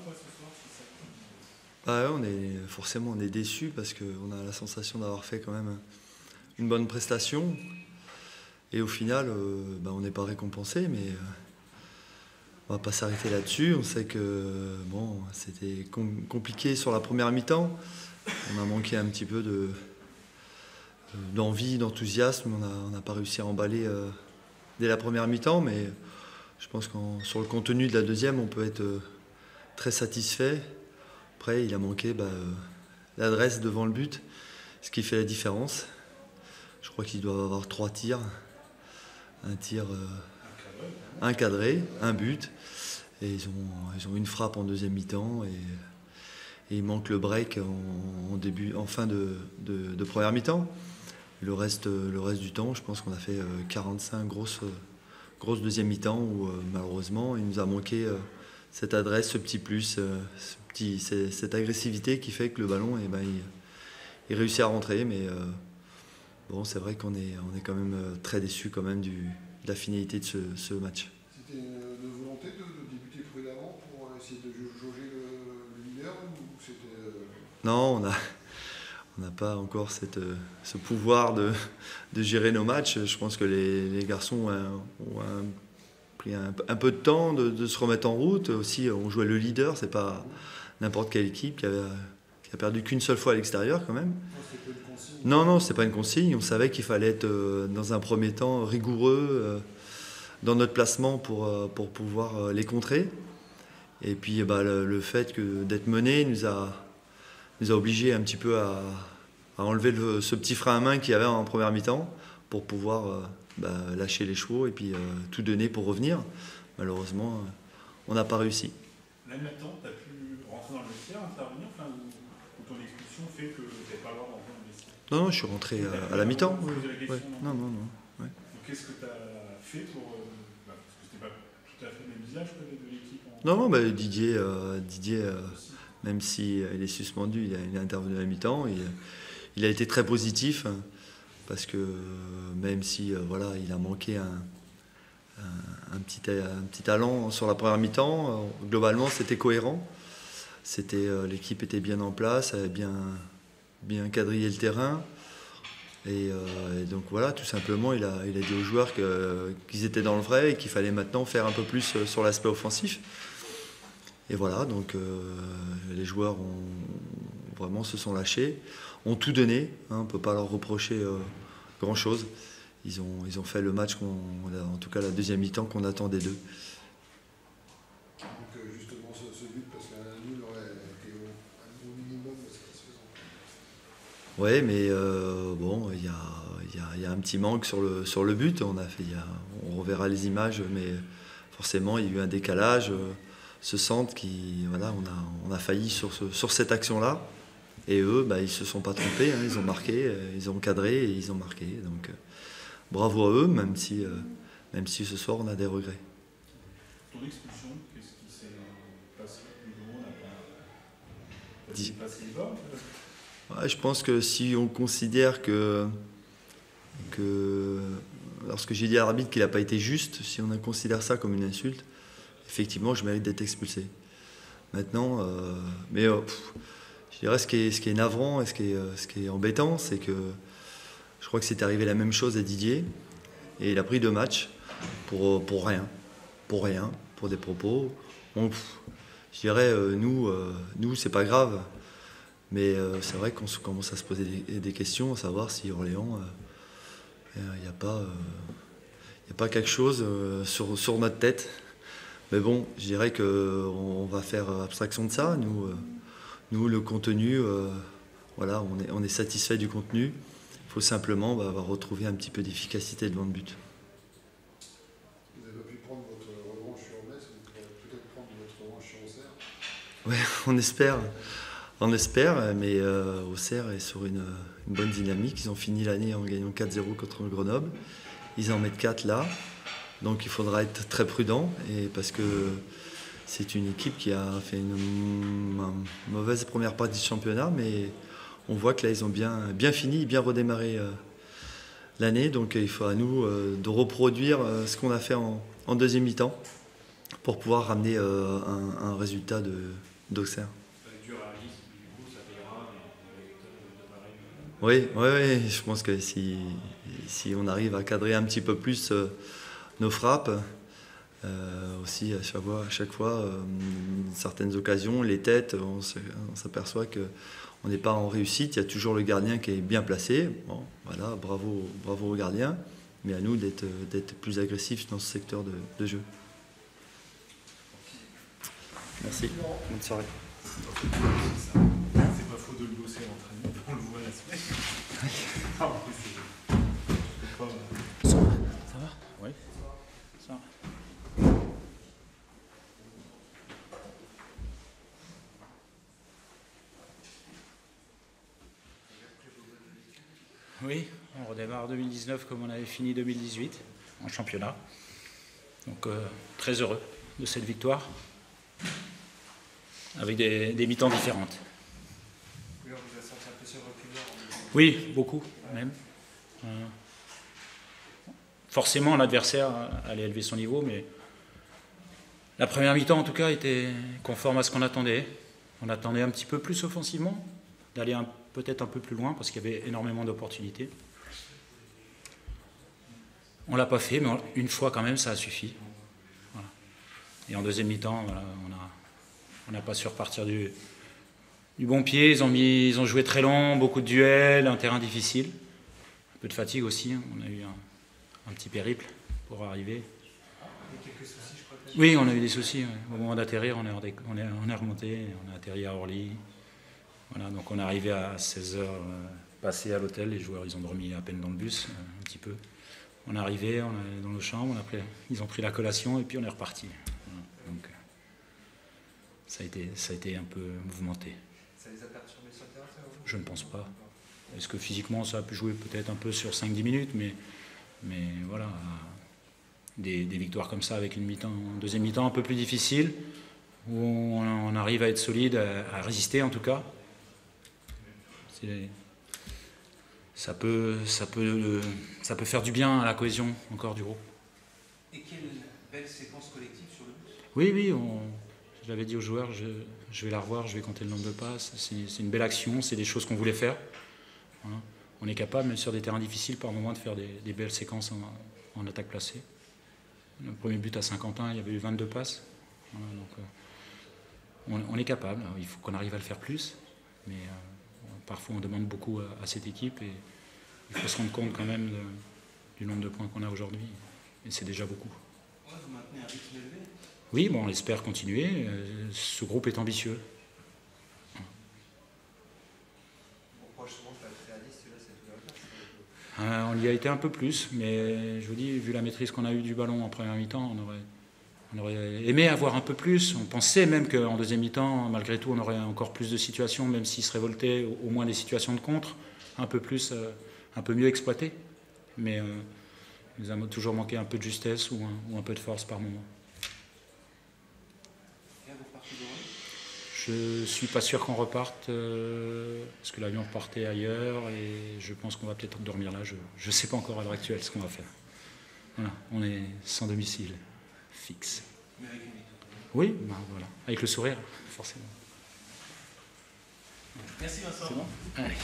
toi, ce soir, c'est ça Ah ouais, forcément on est déçus parce qu'on a la sensation d'avoir fait quand même une bonne prestation. Et au final, on n'est pas récompensé, mais on va pas s'arrêter là-dessus. On sait que bon, c'était compliqué sur la première mi-temps. On a manqué un petit peu d'envie, d'enthousiasme. On n'a pas réussi à emballer dès la première mi-temps, mais je pense que sur le contenu de la deuxième, on peut être très satisfait. Après, il a manqué l'adresse devant le but, ce qui fait la différence. Je crois qu'ils doivent avoir 3 tirs. Un tir, un cadré, un but. Et ils ont une frappe en deuxième mi-temps. Et il manque le break en fin de première mi-temps. Le reste du temps, je pense qu'on a fait 45 grosses deuxième mi-temps où malheureusement il nous a manqué cette adresse, ce petit plus, cette agressivité qui fait que le ballon il réussit à rentrer. Mais bon, c'est vrai qu'on est quand même très déçus quand même de la finalité de ce match. C'était une volonté de débuter prudemment pour essayer de jauger le leader ou c'était... Non, on n'a pas encore ce pouvoir de gérer nos matchs. Je pense que les garçons ont pris un peu de temps de se remettre en route. Aussi, on jouait le leader, c'est pas n'importe quelle équipe qui a perdu qu'une seule fois à l'extérieur quand même. C'était pas une consigne. Non, c'est pas une consigne. On savait qu'il fallait être dans un premier temps rigoureux dans notre placement pour pouvoir les contrer. Et puis le fait d'être mené nous a obligés un petit peu à enlever ce petit frein à main qu'il y avait en première mi-temps pour pouvoir lâcher les chevaux et puis tout donner pour revenir. Malheureusement, on n'a pas réussi. Là maintenant, tu as pu rentrer dans le vestiaire, intervenir, ou ton expulsion fait que tu n'avais pas le droit de rentrer dans le vestiaire? Non, je suis rentré à la mi-temps. Tu posais la question, Ouais. Non. Ouais. Donc qu'est-ce que tu as fait pour... parce que c'était pas tout à fait le même visage de l'équipe Non, Didier, même s'il est suspendu, il est intervenu à la mi-temps. Il a été très positif parce que même si il a manqué un petit talent sur la première mi-temps, globalement c'était cohérent. L'équipe était bien en place, avait bien quadrillé le terrain. Et donc voilà, tout simplement, il a dit aux joueurs qu'ils étaient dans le vrai et qu'il fallait maintenant faire un peu plus sur l'aspect offensif. Et voilà, donc les joueurs vraiment se sont lâchés, ont tout donné. On ne peut pas leur reprocher grand-chose. Ils ont fait le match, en tout cas la deuxième mi-temps qu'on attendait d'eux. Donc justement ce but, parce qu'un nul aurait été au minimum satisfaisant. Oui, mais il y a un petit manque sur le but. On reverra les images, mais forcément il y a eu un décalage. Ce centre on a failli sur cette action-là. Et eux, ils se sont pas trompés, ils ont marqué, ils ont cadré et ils ont marqué. Donc bravo à eux, même si ce soir on a des regrets. Ton expulsion, qu'est-ce qui s'est passé? On n'a pas passé les bornes? Ouais, je pense que si on considère que lorsque j'ai dit à l'arbitre qu'il n'a pas été juste, si on considère ça comme une insulte, effectivement je mérite d'être expulsé. Maintenant, je dirais ce qui est navrant et ce qui est embêtant, c'est que je crois que c'est arrivé la même chose à Didier et il a pris 2 matchs pour rien, pour des propos. Donc, je dirais nous c'est pas grave, mais c'est vrai qu'on commence à se poser des questions, à savoir si Orléans il n'y a pas quelque chose sur notre tête. Mais bon, je dirais qu'on va faire abstraction de ça. Nous le contenu, on est satisfait du contenu. Il faut simplement retrouver un petit peu d'efficacité devant le but. Vous avez pu prendre votre revanche sur Metz, vous pourrez peut-être prendre votre revanche sur Auxerre. Oui, on espère, mais Auxerre est sur une bonne dynamique. Ils ont fini l'année en gagnant 4-0 contre Grenoble. Ils en mettent 4 là. Donc il faudra être très prudent parce que c'est une équipe qui a fait une mauvaise première partie du championnat, mais on voit que là ils ont bien fini, bien redémarré l'année. Donc il faut à nous de reproduire ce qu'on a fait en deuxième mi-temps pour pouvoir ramener un résultat d'Auxerre. Dur à Alice, du coup, ça payera, Oui, je pense que si on arrive à cadrer un petit peu plus nos frappes, aussi à chaque fois certaines occasions, les têtes, on s'aperçoit qu'on n'est pas en réussite. Il y a toujours le gardien qui est bien placé. Bon, voilà, bravo au gardien, mais à nous d'être plus agressifs dans ce secteur de jeu. Merci. Bonne soirée. C'est pas faux de le bosser à l'entraînement, on le voit la semaine. Ça va? Oui. Ça va. Oui, on redémarre 2019 comme on avait fini 2018 en championnat. Donc très heureux de cette victoire, avec des mi-temps différentes. Vous avez senti un peu ce recul-là? Oui, beaucoup même. Forcément, l'adversaire allait élever son niveau, mais la première mi-temps, en tout cas, était conforme à ce qu'on attendait. On attendait un petit peu plus offensivement, d'aller peut-être un peu plus loin, parce qu'il y avait énormément d'opportunités. On ne l'a pas fait, mais une fois quand même, ça a suffi. Voilà. Et en deuxième mi-temps, voilà, on n'a pas su repartir du bon pied. Ils ont joué très long, beaucoup de duels, un terrain difficile. Un peu de fatigue aussi, hein. On a eu un petit périple pour arriver. Quelques soucis, je crois. Oui, on a eu des soucis. Ouais. Au moment d'atterrir, on est remonté, on a atterri à Orly. Voilà, donc on est arrivé à 16h passé à l'hôtel. Les joueurs, ils ont dormi à peine dans le bus, un petit peu. On est arrivé, on est dans nos chambres, ils ont pris la collation et puis on est reparti. Voilà, donc ça a été un peu mouvementé. Ça les a perturbés sur le terrain, ça? Je ne pense pas. Est-ce que physiquement ça a pu jouer peut-être un peu sur 5-10 minutes, mais voilà, des victoires comme ça avec une deuxième mi-temps un peu plus difficile, où on arrive à être solide, à résister en tout cas. Ça peut faire du bien à la cohésion encore du groupe. Et quelle belle séquence collective sur le but. Oui, je l'avais dit aux joueurs, je vais la revoir, je vais compter le nombre de passes. C'est une belle action, c'est des choses qu'on voulait faire. Voilà. On est capable, même sur des terrains difficiles, par moment, de faire des belles séquences en attaque placée. Le premier but à Saint-Quentin, il y avait eu 22 passes. Voilà, donc, on est capable, il faut qu'on arrive à le faire plus. Mais parfois, on demande beaucoup à cette équipe et il faut se rendre compte quand même du nombre de points qu'on a aujourd'hui. Et c'est déjà beaucoup. Ouais, vous maintenez un rythme élevé. Oui, bon, on espère continuer. Ce groupe est ambitieux. On reproche souvent de ne pas être réaliste, là, c'est tout l'inverse. On y a été un peu plus, mais je vous dis, vu la maîtrise qu'on a eue du ballon en première mi-temps, on aurait aimé avoir un peu plus. On pensait même qu'en deuxième mi-temps, malgré tout, on aurait encore plus de situations, même s'ils se révoltaient, au moins des situations de contre, un peu plus, un peu mieux exploitées. Mais il nous a toujours manqué un peu de justesse ou un peu de force par moment. Je ne suis pas sûr qu'on reparte, parce que l'avion repartait ailleurs, et je pense qu'on va peut-être dormir là. Je ne sais pas encore à l'heure actuelle ce qu'on va faire. Voilà, on est sans domicile fixe. Mais avec une victoire. Oui, ben voilà, avec le sourire, forcément. Merci Vincent. C'est bon ? Allez.